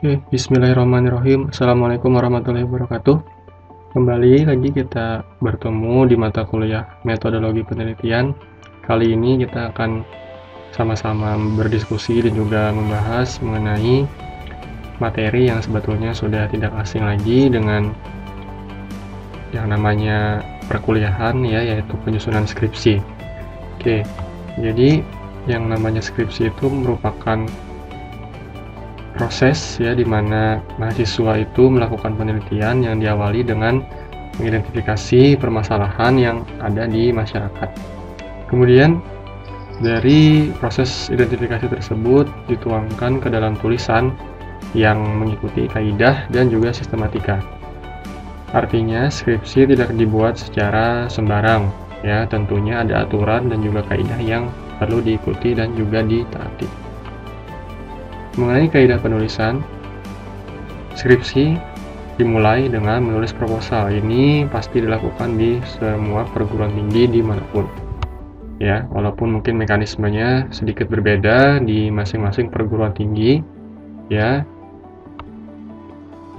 Oke, bismillahirrahmanirrahim. Assalamualaikum warahmatullahi wabarakatuh. Kembali lagi kita bertemu di mata kuliah metodologi penelitian. Kali ini kita akan sama-sama berdiskusi dan juga membahas mengenai materi yang sebetulnya sudah tidak asing lagi dengan yang namanya perkuliahan ya, yaitu penyusunan skripsi. Oke, jadi yang namanya skripsi itu merupakan proses ya di mana mahasiswa itu melakukan penelitian yang diawali dengan mengidentifikasi permasalahan yang ada di masyarakat. Kemudian dari proses identifikasi tersebut dituangkan ke dalam tulisan yang mengikuti kaidah dan juga sistematika. Artinya skripsi tidak dibuat secara sembarang ya, tentunya ada aturan dan juga kaidah yang perlu diikuti dan juga ditaati. Mengenai kaidah penulisan, skripsi dimulai dengan menulis proposal. Ini pasti dilakukan di semua perguruan tinggi dimanapun. Ya, walaupun mungkin mekanismenya sedikit berbeda di masing-masing perguruan tinggi. Ya.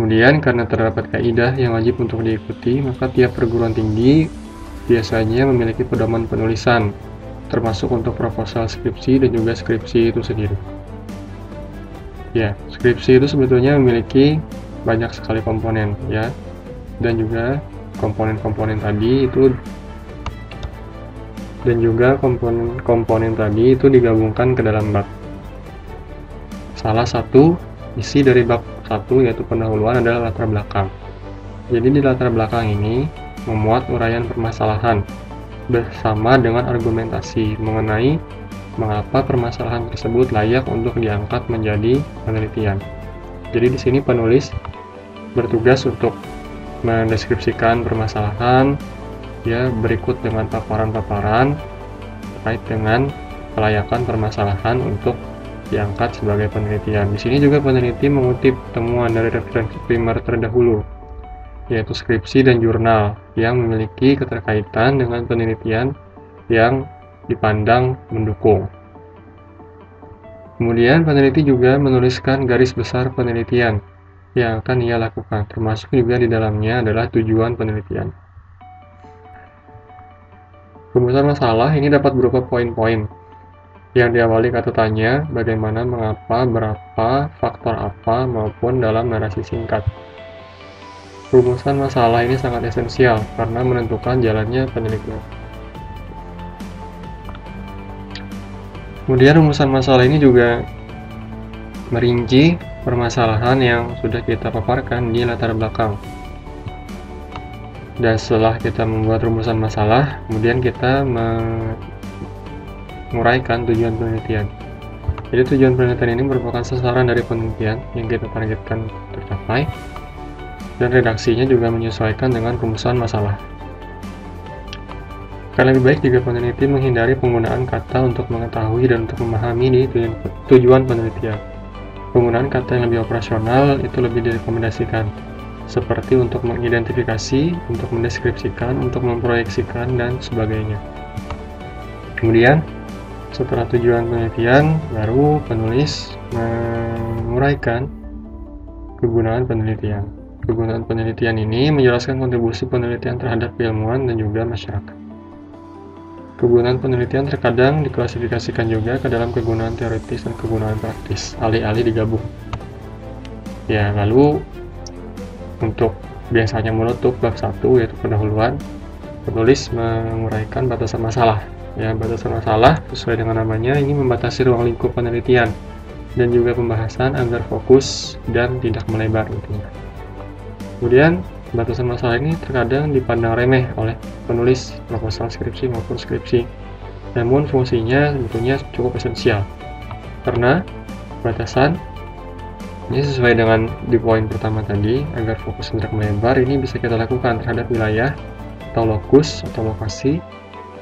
Kemudian karena terdapat kaidah yang wajib untuk diikuti, maka tiap perguruan tinggi biasanya memiliki pedoman penulisan, termasuk untuk proposal skripsi dan juga skripsi itu sendiri. Ya, skripsi itu sebetulnya memiliki banyak sekali komponen ya, dan juga komponen-komponen tadi itu digabungkan ke dalam bab. Salah satu isi dari bab 1 yaitu pendahuluan adalah latar belakang. Jadi di latar belakang ini memuat uraian permasalahan bersama dengan argumentasi mengenai mengapa permasalahan tersebut layak untuk diangkat menjadi penelitian. Jadi di sini penulis bertugas untuk mendeskripsikan permasalahan ya, berikut dengan paparan-paparan terkait dengan kelayakan permasalahan untuk diangkat sebagai penelitian. Di sini juga peneliti mengutip temuan dari referensi primer terdahulu, yaitu skripsi dan jurnal yang memiliki keterkaitan dengan penelitian yang dipandang mendukung. Kemudian peneliti juga menuliskan garis besar penelitian yang akan ia lakukan, termasuk juga di dalamnya adalah tujuan penelitian. Rumusan masalah ini dapat berupa poin-poin yang diawali kata tanya, bagaimana, mengapa, berapa, faktor apa, maupun dalam narasi singkat. Rumusan masalah ini sangat esensial karena menentukan jalannya penelitian. Kemudian rumusan masalah ini juga merinci permasalahan yang sudah kita paparkan di latar belakang. Dan setelah kita membuat rumusan masalah, kemudian kita menguraikan tujuan penelitian. Jadi tujuan penelitian ini merupakan sasaran dari penelitian yang kita targetkan tercapai, dan redaksinya juga menyesuaikan dengan rumusan masalah. Akan lebih baik jika peneliti menghindari penggunaan kata untuk mengetahui dan untuk memahami di tujuan penelitian. Penggunaan kata yang lebih operasional itu lebih direkomendasikan, seperti untuk mengidentifikasi, untuk mendeskripsikan, untuk memproyeksikan, dan sebagainya. Kemudian, setelah tujuan penelitian, baru penulis menguraikan kegunaan penelitian. Kegunaan penelitian ini menjelaskan kontribusi penelitian terhadap keilmuan dan juga masyarakat. Kegunaan penelitian terkadang diklasifikasikan juga ke dalam kegunaan teoritis dan kegunaan praktis, alih-alih digabung. Ya, lalu untuk biasanya menutup bab 1 yaitu pendahuluan, penulis menguraikan batasan masalah. Ya, batasan masalah sesuai dengan namanya ini membatasi ruang lingkup penelitian dan juga pembahasan agar fokus dan tidak melebar intinya. Kemudian batasan masalah ini terkadang dipandang remeh oleh penulis proposal skripsi maupun skripsi. Namun fungsinya sebetulnya cukup esensial. Karena batasan ini sesuai dengan di poin pertama tadi, agar fokus tidak melebar, ini bisa kita lakukan terhadap wilayah atau lokus atau lokasi,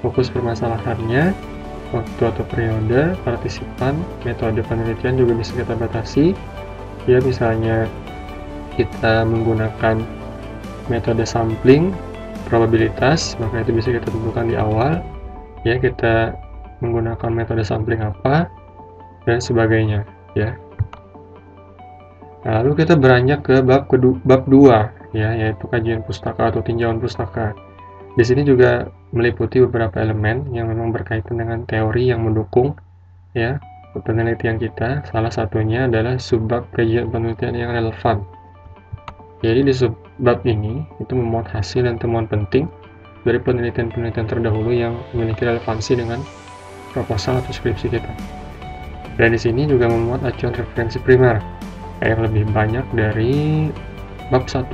fokus permasalahannya, waktu atau periode, partisipan, metode penelitian juga bisa kita batasi. Ya, misalnya kita menggunakan metode sampling probabilitas, maka itu bisa kita tentukan di awal ya, kita menggunakan metode sampling apa dan sebagainya ya. Nah, lalu kita beranjak ke bab 2 ya, yaitu kajian pustaka atau tinjauan pustaka. Di sini juga meliputi beberapa elemen yang memang berkaitan dengan teori yang mendukung ya penelitian kita. Salah satunya adalah subbab kajian penelitian yang relevan. Jadi di subbab ini itu memuat hasil dan temuan penting dari penelitian-penelitian terdahulu yang memiliki relevansi dengan proposal atau skripsi kita. Dan di sini juga memuat acuan referensi primer yang lebih banyak dari bab 1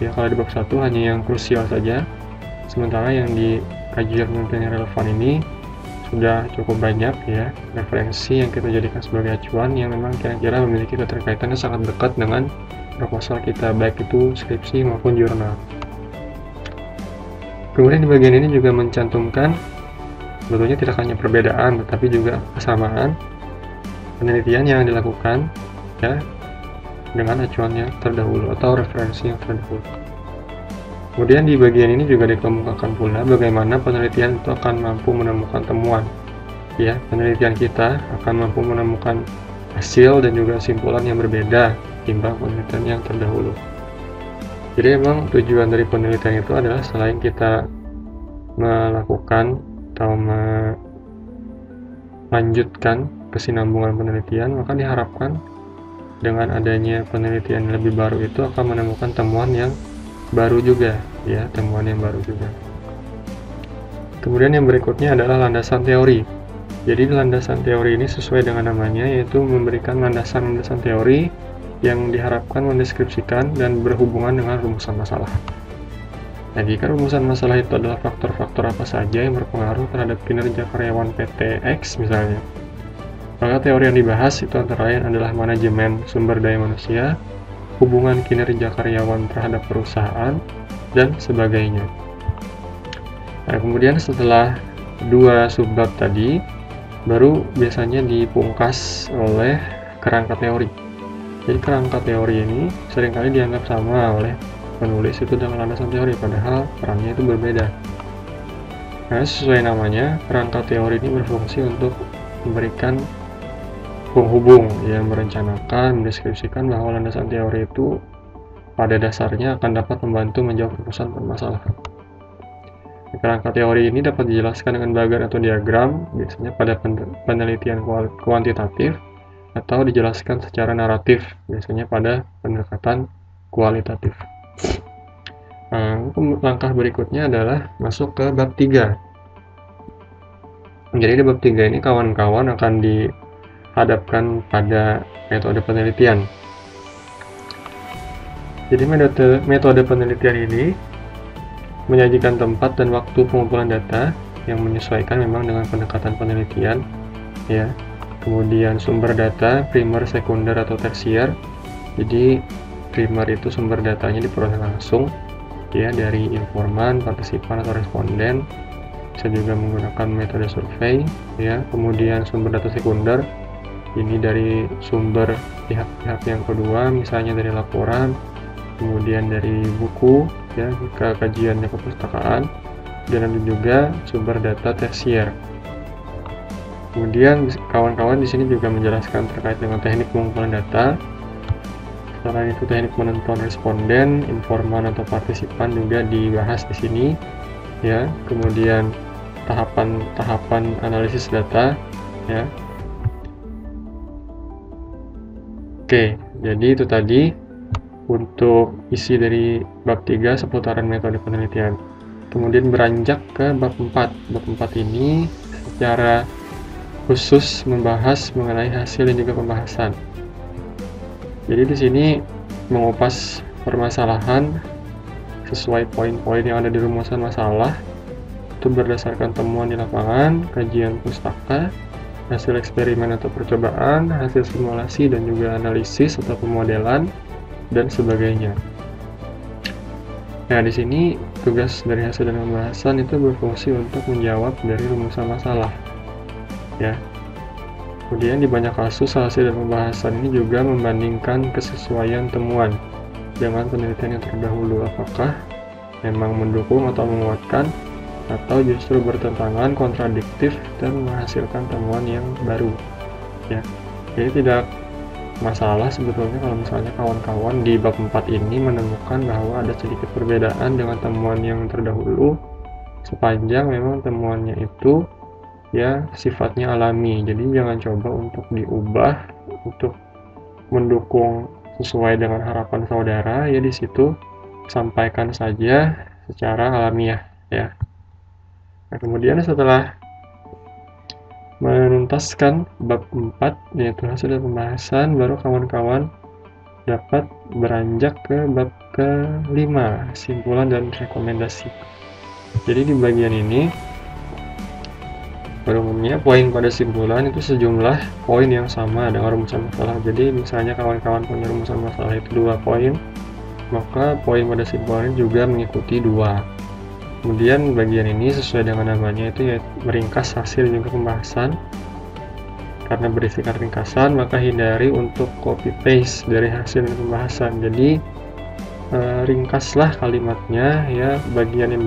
ya. Kalau di bab 1 hanya yang krusial saja, sementara yang di kajian penelitian yang relevan ini sudah cukup banyak ya referensi yang kita jadikan sebagai acuan yang memang kira-kira memiliki keterkaitan yang sangat dekat dengan proposal kita, baik itu skripsi maupun jurnal. Kemudian di bagian ini juga mencantumkan sebetulnya tidak hanya perbedaan tetapi juga kesamaan penelitian yang dilakukan ya dengan acuan yang terdahulu atau referensi yang terdahulu. Kemudian di bagian ini juga dikemukakan pula bagaimana penelitian itu akan mampu menemukan temuan. Ya, penelitian kita akan mampu menemukan hasil dan juga kesimpulan yang berbeda timbang penelitian yang terdahulu. Jadi memang tujuan dari penelitian itu adalah selain kita melakukan atau melanjutkan kesinambungan penelitian, maka diharapkan dengan adanya penelitian yang lebih baru itu akan menemukan temuan yang baru juga ya, temuan yang baru juga. Kemudian yang berikutnya adalah landasan teori. Jadi landasan teori ini sesuai dengan namanya, yaitu memberikan landasan-landasan teori yang diharapkan mendeskripsikan dan berhubungan dengan rumusan masalah. Nah, jika rumusan masalah itu adalah faktor-faktor apa saja yang berpengaruh terhadap kinerja karyawan PT X misalnya, maka teori yang dibahas itu antara lain adalah manajemen sumber daya manusia, hubungan kinerja karyawan terhadap perusahaan, dan sebagainya. Nah, kemudian setelah 2 subbab tadi, baru biasanya dipungkas oleh kerangka teori. Jadi kerangka teori ini seringkali dianggap sama oleh penulis itu dengan landasan teori, padahal perannya itu berbeda. Nah, sesuai namanya, kerangka teori ini berfungsi untuk memberikan penghubung yang merencanakan, mendeskripsikan bahwa landasan teori itu pada dasarnya akan dapat membantu menjawab rumusan permasalahan. Kerangka teori ini dapat dijelaskan dengan bagan atau diagram, biasanya pada penelitian kuantitatif, atau dijelaskan secara naratif, biasanya pada pendekatan kualitatif. Nah, langkah berikutnya adalah masuk ke bab 3. Jadi di bab 3 ini kawan-kawan akan dihadapkan pada metode penelitian. Jadi metode penelitian ini menyajikan tempat dan waktu pengumpulan data yang menyesuaikan memang dengan pendekatan penelitian ya. Kemudian sumber data primer, sekunder atau tersier. Jadi primer itu sumber datanya diperoleh langsung ya dari informan, partisipan atau responden. Bisa juga menggunakan metode survei ya. Kemudian sumber data sekunder ini dari sumber pihak-pihak yang kedua, misalnya dari laporan, kemudian dari buku ya, jika kajiannya kepustakaan, dan ada juga sumber data tersier. Kemudian kawan-kawan di sini juga menjelaskan terkait dengan teknik pengumpulan data. Selain itu teknik menentukan responden, informan atau partisipan juga dibahas di sini ya. Kemudian tahapan-tahapan analisis data ya. Oke, jadi itu tadi untuk isi dari bab 3 seputaran metode penelitian. Kemudian beranjak ke bab 4. Bab 4 ini secara khusus membahas mengenai hasil dan juga pembahasan. Jadi di sini mengupas permasalahan sesuai poin-poin yang ada di rumusan masalah itu berdasarkan temuan di lapangan, kajian pustaka, hasil eksperimen atau percobaan, hasil simulasi dan juga analisis atau pemodelan dan sebagainya. Nah, di sini tugas dari hasil dan pembahasan itu berfungsi untuk menjawab dari rumusan masalah. Ya. Kemudian di banyak kasus hasil dan pembahasan ini juga membandingkan kesesuaian temuan dengan penelitian yang terdahulu, apakah memang mendukung atau menguatkan atau justru bertentangan, kontradiktif dan menghasilkan temuan yang baru. Ya. Jadi tidak masalah sebetulnya kalau misalnya kawan-kawan di bab 4 ini menemukan bahwa ada sedikit perbedaan dengan temuan yang terdahulu, sepanjang memang temuannya itu ya sifatnya alami. Jadi jangan coba untuk diubah untuk mendukung sesuai dengan harapan saudara, ya di situ sampaikan saja secara alamiah ya. Nah, kemudian setelah menuntaskan bab 4 yaitu hasil dari pembahasan, baru kawan-kawan dapat beranjak ke bab ke-5, simpulan dan rekomendasi. Jadi di bagian ini pada umumnya poin pada simpulan itu sejumlah poin yang sama dengan rumusan masalah. Jadi misalnya kawan-kawan punya rumusan masalah itu 2 poin, maka poin pada simpulan juga mengikuti 2. Kemudian bagian ini sesuai dengan namanya itu ya meringkas hasil juga pembahasan. Karena berisikan ringkasan, maka hindari untuk copy paste dari hasil pembahasan. Jadi ringkaslah kalimatnya ya, bagian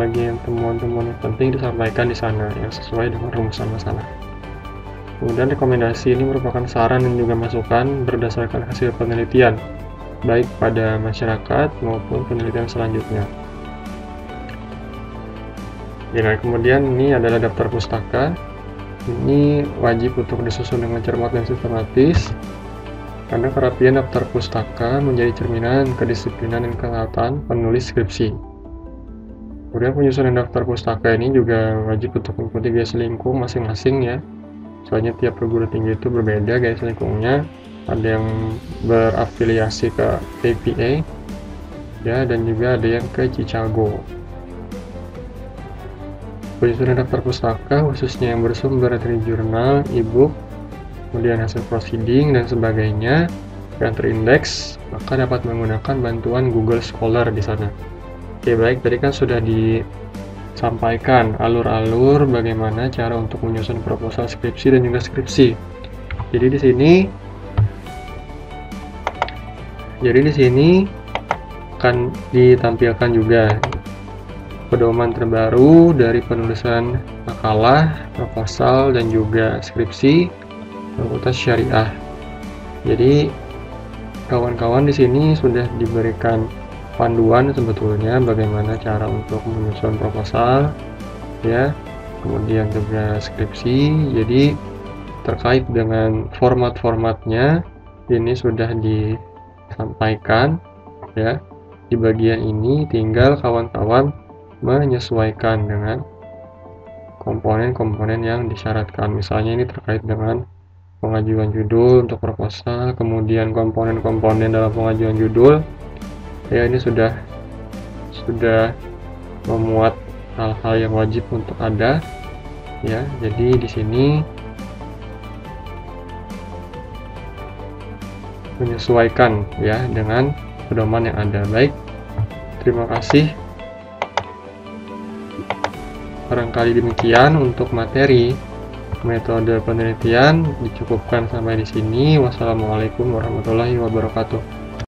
temuan-temuan yang penting disampaikan di sana yang sesuai dengan rumusan masalah. Kemudian rekomendasi ini merupakan saran dan juga masukan berdasarkan hasil penelitian baik pada masyarakat maupun penelitian selanjutnya. Ya, kemudian ini adalah daftar pustaka. Ini wajib untuk disusun dengan cermat dan sistematis, karena kerapian daftar pustaka menjadi cerminan kedisiplinan dan ketaatan penulis skripsi. Kemudian penyusunan daftar pustaka ini juga wajib untuk mengikuti gaya selingkuh masing-masing ya. Soalnya tiap perguruan tinggi itu berbeda gaya selingkuhnya. Ada yang berafiliasi ke APA ya, dan juga ada yang ke Chicago. Penyusunan daftar pustaka khususnya yang bersumber dari jurnal, e-book, kemudian hasil proceeding dan sebagainya yang terindeks, maka dapat menggunakan bantuan Google Scholar di sana. Oke, baik, tadi kan sudah disampaikan alur-alur bagaimana cara untuk menyusun proposal skripsi dan juga skripsi. Jadi di sini akan ditampilkan juga pedoman terbaru dari penulisan makalah, proposal, dan juga skripsi Fakultas Syariah. Jadi kawan-kawan di sini sudah diberikan panduan sebetulnya bagaimana cara untuk menyusun proposal, ya, kemudian juga skripsi. Jadi terkait dengan format-formatnya ini sudah disampaikan, ya. Di bagian ini tinggal kawan-kawan menyesuaikan dengan komponen-komponen yang disyaratkan. Misalnya ini terkait dengan pengajuan judul untuk proposal, kemudian komponen-komponen dalam pengajuan judul ya, ini sudah memuat hal-hal yang wajib untuk ada ya. Jadi di sini menyesuaikan ya dengan pedoman yang ada. Baik, terima kasih. Barangkali demikian untuk materi metode penelitian, dicukupkan sampai di sini. Wassalamualaikum warahmatullahi wabarakatuh.